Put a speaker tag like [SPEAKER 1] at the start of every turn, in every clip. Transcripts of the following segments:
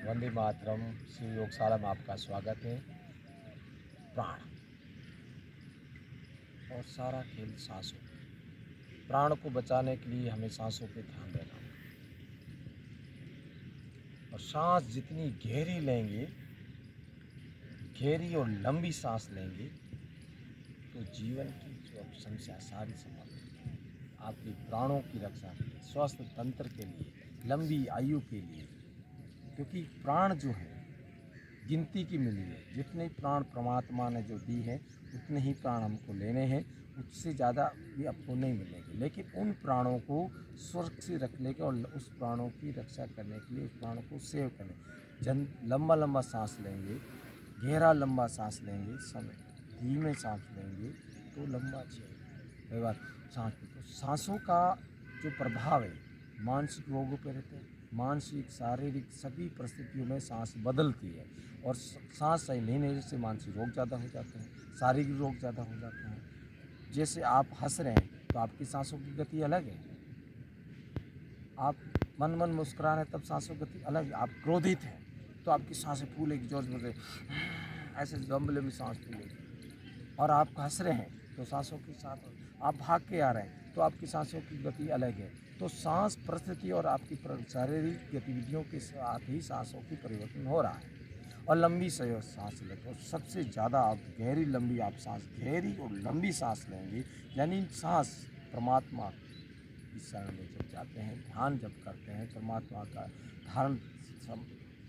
[SPEAKER 1] वंदे मातरम। शिव योगशाला में आपका स्वागत है। प्राण और सारा खेल सांसों। प्राण को बचाने के लिए हमें सांसों पे ध्यान देना और सांस जितनी गहरी लेंगे, गहरी और लंबी सांस लेंगे तो जीवन की जो समस्या सारी समाप्त होगी। आपके प्राणों की रक्षा के लिए, स्वस्थ तंत्र के लिए, लंबी आयु के लिए, क्योंकि प्राण जो है गिनती की मिली है। जितने प्राण परमात्मा ने जो दी है उतने ही प्राण हमको लेने हैं, उससे ज़्यादा भी आपको नहीं मिलेंगे। लेकिन उन प्राणों को सुरक्षित रखने के और उस प्राणों की रक्षा करने के लिए, उस प्राणों को सेव करने लंबा लंबा सांस लेंगे, गहरा लंबा सांस लेंगे, समय धीमे सांस लेंगे तो लंबा जिएगा। कई बार सांसों का जो प्रभाव है मानसिक रोगों पर रहते हैं। मानसिक शारीरिक सभी परिस्थितियों में सांस बदलती है और सांस सही नहीं लेने से मानसिक रोग ज़्यादा हो जाते हैं, शारीरिक रोग ज़्यादा हो जाते हैं। जैसे आप हंस रहे हैं तो आपकी सांसों की गति अलग है, आप मन मन मुस्कुरा रहे हैं तब सांसों की गति अलग है। आप क्रोधित हैं तो आपकी सांसें फूलेगी, जोर जोर से ऐसे गंभले में सांस फूलेगी। और आप हंस रहे हैं तो सांसों की साथ, आप भाग के आ रहे हैं तो आपकी सांसों की गति अलग है। तो सांस परिस्थिति और आपकी शारीरिक गतिविधियों के साथ ही सांसों की परिवर्तन हो रहा है। और लंबी सांस लेते हो, सबसे ज़्यादा आप गहरी लंबी आप सांस गहरी और लंबी सांस लेंगे, यानी सांस परमात्मा की शरण में जब जाते हैं, ध्यान जब करते हैं, परमात्मा का धारण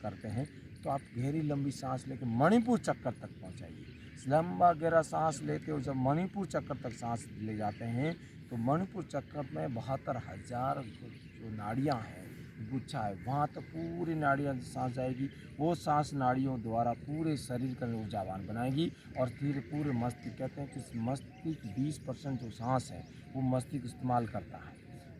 [SPEAKER 1] करते हैं तो आप गहरी लंबी सांस लेकर मणिपुर चक्कर तक पहुंचाइए। लंबा गहरा सांस लेते हो, जब मणिपुर चक्कर तक सांस ले जाते हैं तो मणिपुर चक्कर में 72,000 जो नाड़ियाँ हैं, गुच्छा है, वहाँ तक पूरी नाड़ियाँ सांस जाएगी। वो सांस नाड़ियों द्वारा पूरे शरीर का ऊर्जावान बनाएगी और धीरे पूरे मस्तिष्क, कहते हैं कि मस्तिष्क 20% जो सांस है वो मस्तिष्क इस्तेमाल करता है।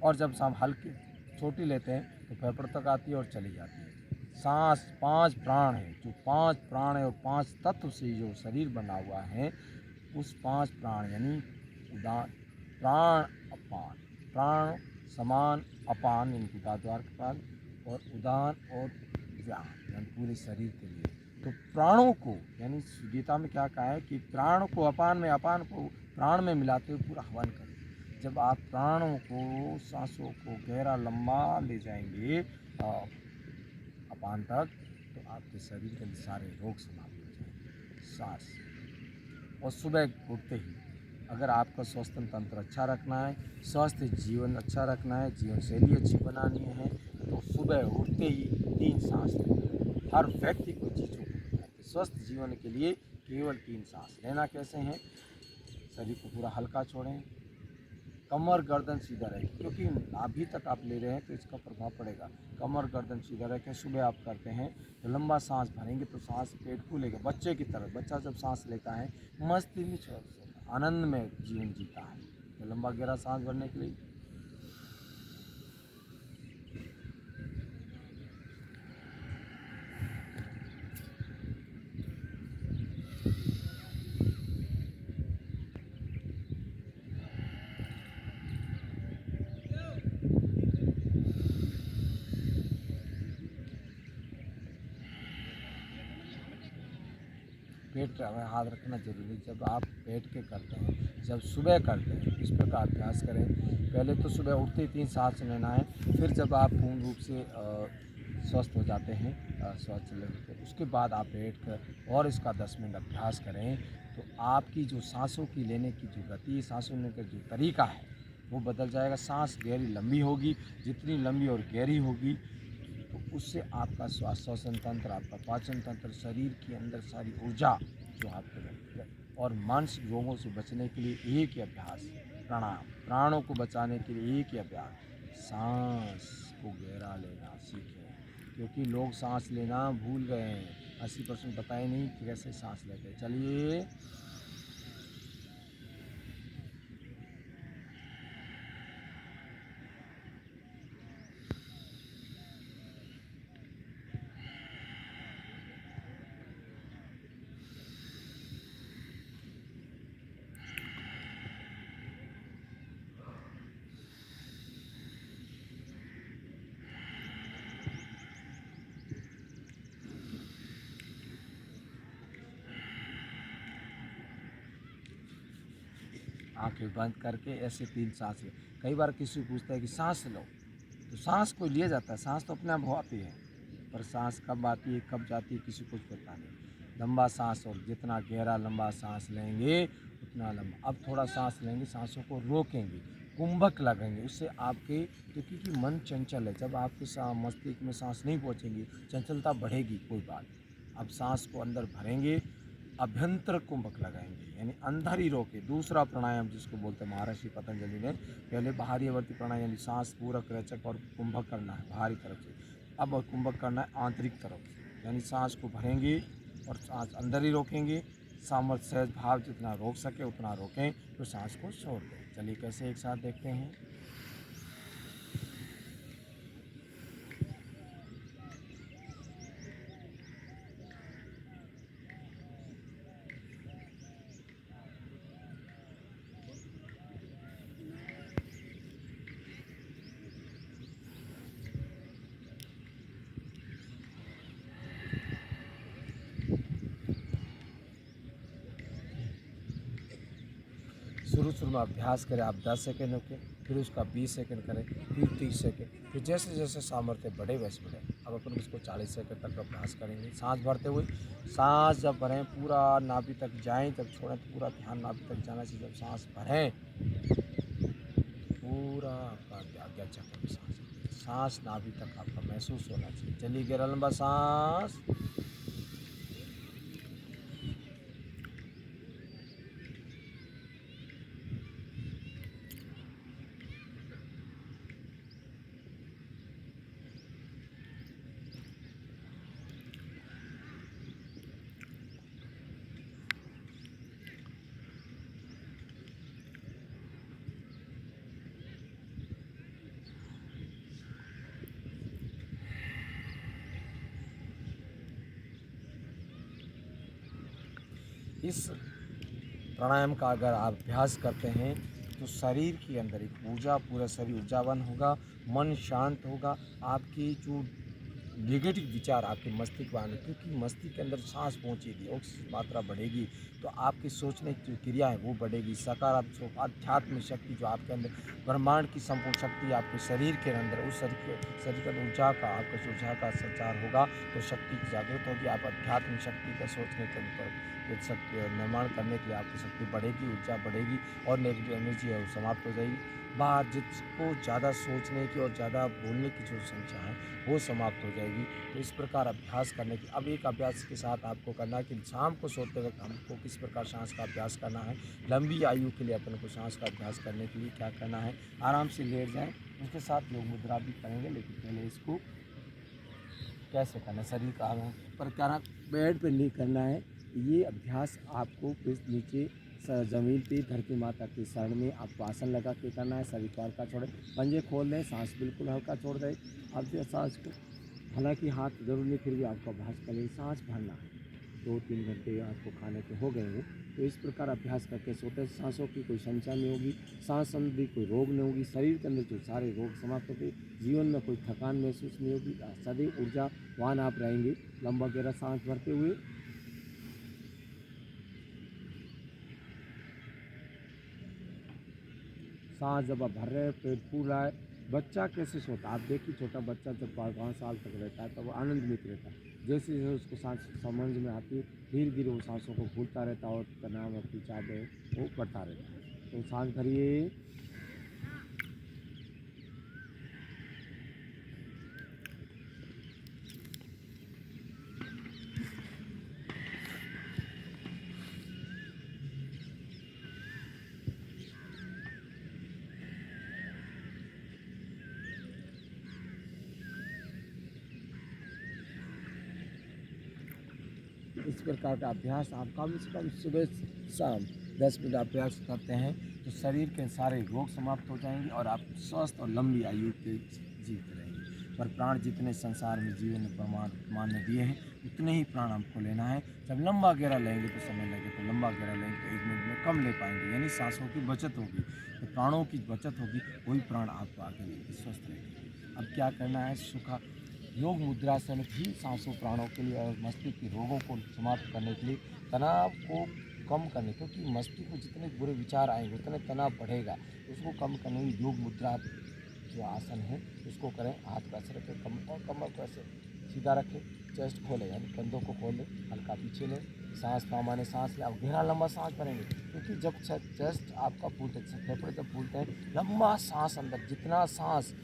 [SPEAKER 1] और जब सांस हल्की छोटी लेते हैं तो फेफड़े तक आती है और चली जाती है। सांस 5 प्राण है, जो 5 प्राण है और 5 तत्व से जो शरीर बना हुआ है, उस 5 प्राण यानी उदान प्राण अपान, प्राण समान अपान यानी उदाद्वार के पान, और उदान और व्यान यानी पूरे शरीर के लिए। तो प्राणों को यानी गीता में क्या कहा है कि प्राण को अपान में, अपान को प्राण में मिलाते हुए पूरा हवन करें। जब आप प्राणों को, सांसों को गहरा लंबा ले जाएंगे अपान तक, तो आपके शरीर के सारे रोग समाप्त हो जाएंगे। सांस और सुबह उठते ही अगर आपका श्वसन तंत्र अच्छा रखना है, स्वस्थ जीवन अच्छा रखना है, जीवन शैली अच्छी बनानी है, तो सुबह उठते ही 3 सांस लेना। हर व्यक्ति को चीज़ों को स्वस्थ जीवन के लिए केवल 3 सांस लेना। कैसे हैं? शरीर को पूरा हल्का छोड़ें, कमर गर्दन सीधा रहे, क्योंकि नाभि तक आप ले रहे हैं तो इसका प्रभाव पड़ेगा। कमर गर्दन सीधा रखें। सुबह आप करते हैं तो लंबा सांस भरेंगे तो सांस पेट फूलेगा बच्चे की तरह। बच्चा जब सांस लेता है मस्ती में आनंद में जीवन जीता है। तो लंबा गहरा सांस भरने के लिए पेट में हाथ रखना जरूरी है। जब आप पेट के करते हैं, जब सुबह करते हैं, इस प्रकार अभ्यास करें। पहले तो सुबह उठते ही 3 सांस लेना है। फिर जब आप पूर्ण रूप से स्वस्थ हो जाते हैं, स्वस्थ लेते हैं, उसके बाद आप बैठ कर और इसका 10 मिनट अभ्यास करें तो आपकी जो सांसों की लेने की जो गति, सांसों लेने का जो तरीका है वो बदल जाएगा। सांस गहरी लंबी होगी, जितनी लंबी और गहरी होगी तो उससे आपका श्वसन तंत्र, आपका पाचन तंत्र, शरीर के अंदर सारी ऊर्जा जो आपके और मानसिक रोगों से बचने के लिए एक ही अभ्यास, प्राणायाम। प्राणों को बचाने के लिए एक ही अभ्यास, सांस को गहरा लेना सीखें। क्योंकि लोग सांस लेना भूल गए हैं, 80% पता ही नहीं कि कैसे सांस लेते। चलिए, आंखें बंद करके ऐसे 3 सांस ले। कई बार किसी को पूछता है कि सांस लो, तो सांस को लिया जाता है, सांस तो अपने आप आती है, पर सांस कब आती है कब जाती है किसी को कुछ पता नहीं। लंबा सांस, और जितना गहरा लंबा सांस लेंगे उतना लंबा। अब थोड़ा सांस लेंगे, सांसों को रोकेंगे, कुंभक लगाएंगे, उससे आपके, क्योंकि मन चंचल है, जब आपके मस्तिष्क में सांस नहीं पहुँचेंगी चंचलता बढ़ेगी, कोई बात। अब सांस को अंदर भरेंगे, अभ्यंतर कुंभक लगाएंगे, यानी अंदर ही रोके। दूसरा प्राणायाम जिसको बोलते हैं महर्षि पतंजलि ने, पहले बाहरी आवर्ती प्राणायाम यानी सांस पूरक, रेचक और कुंभक करना है बाहरी तरफ से, अब और कुंभक करना है आंतरिक तरफ से, यानी सांस को भरेंगे और सांस अंदर ही रोकेंगे। सामर्थ्य सहज भाव जितना रोक सके उतना रोकें, तो सांस को छोड़ दें। चलिए कैसे एक साथ देखते हैं। शुरू में अभ्यास करें आप 10 सेकेंड रोकें, फिर उसका 20 सेकेंड करें, फिर 30 सेकेंड, फिर जैसे जैसे सामर्थ्य बढ़े वैसे बढ़े। अब अपन उसको 40 सेकेंड तक अभ्यास करेंगे। सांस भरते हुए, सांस जब भरें पूरा नाभि तक जाएं, जब छोड़ें तो पूरा ध्यान नाभि तक जाना चाहिए। जब सांस भरें पूरा आपका आज्ञा चक्र में सांस, सांस नाभि तक आपका महसूस होना चाहिए। चलिए गहरा लंबा सांस, इस प्राणायाम का अगर आप अभ्यास करते हैं तो शरीर के अंदर एक ऊर्जा, पूरा शरीर ऊर्जावान होगा, मन शांत होगा, आपकी जो नेगेटिव विचार आपके मस्तिष्क में आने, क्योंकि मस्तिष्क के अंदर सांस पहुँचेगी, ऑक्सीजन मात्रा बढ़ेगी, तो आपकी सोचने की जो क्रिया है वो बढ़ेगी। सकारात्मक आध्यात्मिक शक्ति जो आपके अंदर, ब्रह्मांड की संपूर्ण शक्ति आपके शरीर के अंदर, उस शरीर के ऊर्जा का, आपका ऊर्जा का संचार होगा, तो शक्ति की जागृत होगी। आप आध्यात्मिक शक्ति का सोचने के ऊपर शक्ति निर्माण करने के लिए आपकी शक्ति बढ़ेगी, ऊर्जा बढ़ेगी, और नेगेटिव एनर्जी है वो समाप्त हो जाएगी। बाहर जिसको ज़्यादा सोचने की और ज़्यादा बोलने की जो संख्या है वो समाप्त हो जाएगी। तो इस प्रकार अभ्यास करने की, अब एक अभ्यास के साथ आपको करना है कि शाम को सोते वक्त हमको किस प्रकार सांस का अभ्यास करना है। लंबी आयु के लिए अपन को सांस का अभ्यास करने के लिए क्या करना है, आराम से लेट जाएं, उसके साथ योग मुद्रा भी करेंगे, लेकिन पहले इसको कैसे करना है, शरीर का पर करना, बेड पर नहीं करना है। ये अभ्यास आपको फिर नीचे ज़मीन पे धरती माता के शरण में आपको आसन लगा के करना है। शरीर को हल्का छोड़े, पंजे खोल दें, सांस बिल्कुल हल्का छोड़ दें। अब जो सांस को, हालांकि हाथ जरूर नहीं, फिर भी आपको अभ्यास करें, सांस भरना है। 2-3 घंटे आपको खाने के हो गए हैं, तो इस प्रकार अभ्यास करके सोते, सांसों की कोई समस्या नहीं होगी, सांस संबंधी कोई रोग नहीं होगी, शरीर के अंदर जो सारे रोग समाप्त होते, जीवन में कोई थकान महसूस नहीं होगी, सदैव ऊर्जावान आप रहेंगे। लंबा गहरा सांस भरते हुए, सांस जब आप भर रहे हैं पेट फूल रहा है। बच्चा कैसे सोता है, आप देखिए, छोटा बच्चा जब 5 साल तक रहता है तो वो आनंदित रहता है। जैसे जैसे उसको सांस समझ में आती है, धीरे धीरे वो सांसों को भूलता रहता है और तनाव और खिंचाव है वो बढ़ता रहता है। तो सांस भरिए, इस प्रकार का अभ्यास आप कम से कम सुबह शाम 10 मिनट अभ्यास करते हैं तो शरीर के सारे रोग समाप्त हो जाएंगे और आप स्वस्थ और लंबी आयु के जीवित रहेंगे। पर प्राण जितने संसार में जीवन में परमात्मा ने दिए हैं उतने ही प्राण हमको लेना है। जब लंबा गहरा लेंगे तो समय लगे, तो लंबा गहरा लेंगे तो 1 मिनट में कम ले पाएंगे, यानी सांसों की बचत होगी। तो प्राणों की बचत होगी, वही प्राण आपको आगे लेके स्वस्थ रहेंगे। अब क्या करना है, सुखा योग मुद्रासन भी सांसों प्राणों के लिए और मस्तिष्क के रोगों को समाप्त करने के लिए, तनाव को कम करने, क्योंकि मस्तिष्क को जितने बुरे विचार आएंगे उतने तनाव बढ़ेगा। उसको कम करने में योग मुद्रा जो आसन है उसको करें। हाथ को ऐसे रखें, कमर को ऐसे सीधा रखें, चेस्ट खोलें यानी कंधों को खोलें, हल्का पीछे लें, सांस सामान्य सांस लें। अब गहरा लंबा सांस भरेंगे, क्योंकि जब चेस्ट आपका फूलता है, फेफड़े जब फूलते हैं, लंबा सांस अंदर, जितना सांस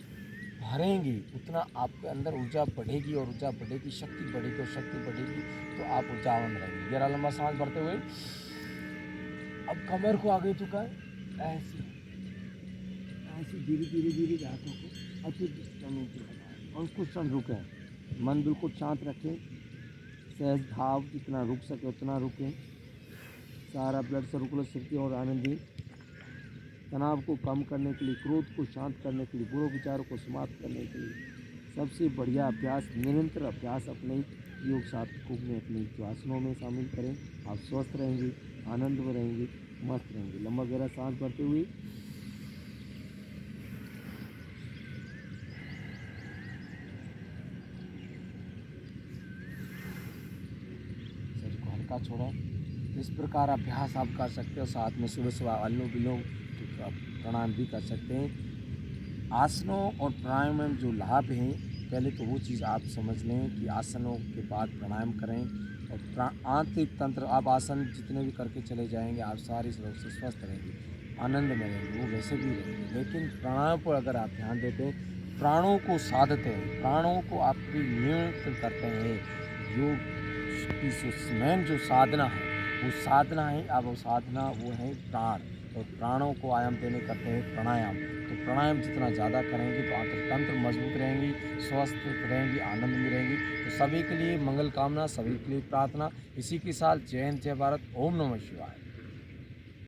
[SPEAKER 1] भरेंगी उतना आपके अंदर ऊर्जा बढ़ेगी, और ऊर्जा बढ़ेगी, शक्ति बढ़ेगी, और शक्ति बढ़ेगी तो आप ऊर्जावान रहेंगे। गहरा लंबा सांस भरते हुए अब कमर को आगे झुकाएं, ऐसे ऐसे धीरे धीरे धीरे हाथों को अच्छे जमीन पर लगाएं और कुछ क्षण रुकें। मन बिल्कुल शांत रखें, सहज भाव जितना रुक सके उतना रुकें। सारा ब्लड सर्कुलर स्थिति और आनंद दें। तनाव को कम करने के लिए, क्रोध को शांत करने के लिए, बुरे विचारों को समाप्त करने के लिए सबसे बढ़िया अभ्यास, निरंतर अभ्यास अपने योग साधकों में अपने जो आसनों में शामिल करें। आप स्वस्थ रहेंगे, आनंद में रहेंगे, मस्त रहेंगे। लंबा गहरा सांस भरते हुए शरीर को हल्का छोड़ें। इस प्रकार अभ्यास आप कर सकते हो। साथ में सुबह सुबह अनुलोम विलोम प्राणायाम भी कर सकते हैं। आसनों और प्राणायाम में जो लाभ हैं, पहले तो वो चीज़ आप समझ लें कि आसनों के बाद प्राणायाम करें, और आंतरिक तंत्र आप आसन जितने भी करके चले जाएंगे, आप सारी रूप से स्वस्थ रहेंगे, आनंद में रहेंगे, वो वैसे भी रहेंगे। लेकिन प्राणायाम पर अगर आप ध्यान देते हैं, प्राणों को साधते हैं, प्राणों को आपकी नियंत्रित करते हैं, योग की मेन जो साधना है वो साधना है। अब वो साधना वो है प्राण, और प्राणों को आयाम देने करते हैं प्राणायाम। तो प्राणायाम जितना ज़्यादा करेंगे तो आंतरिक तंत्र मजबूत रहेंगी, स्वस्थ रहेंगी, आनंद में रहेंगी। तो सभी के लिए मंगल कामना, सभी के लिए प्रार्थना। इसी के साथ जय हिंद, जय भारत, ओम नमः शिवाय।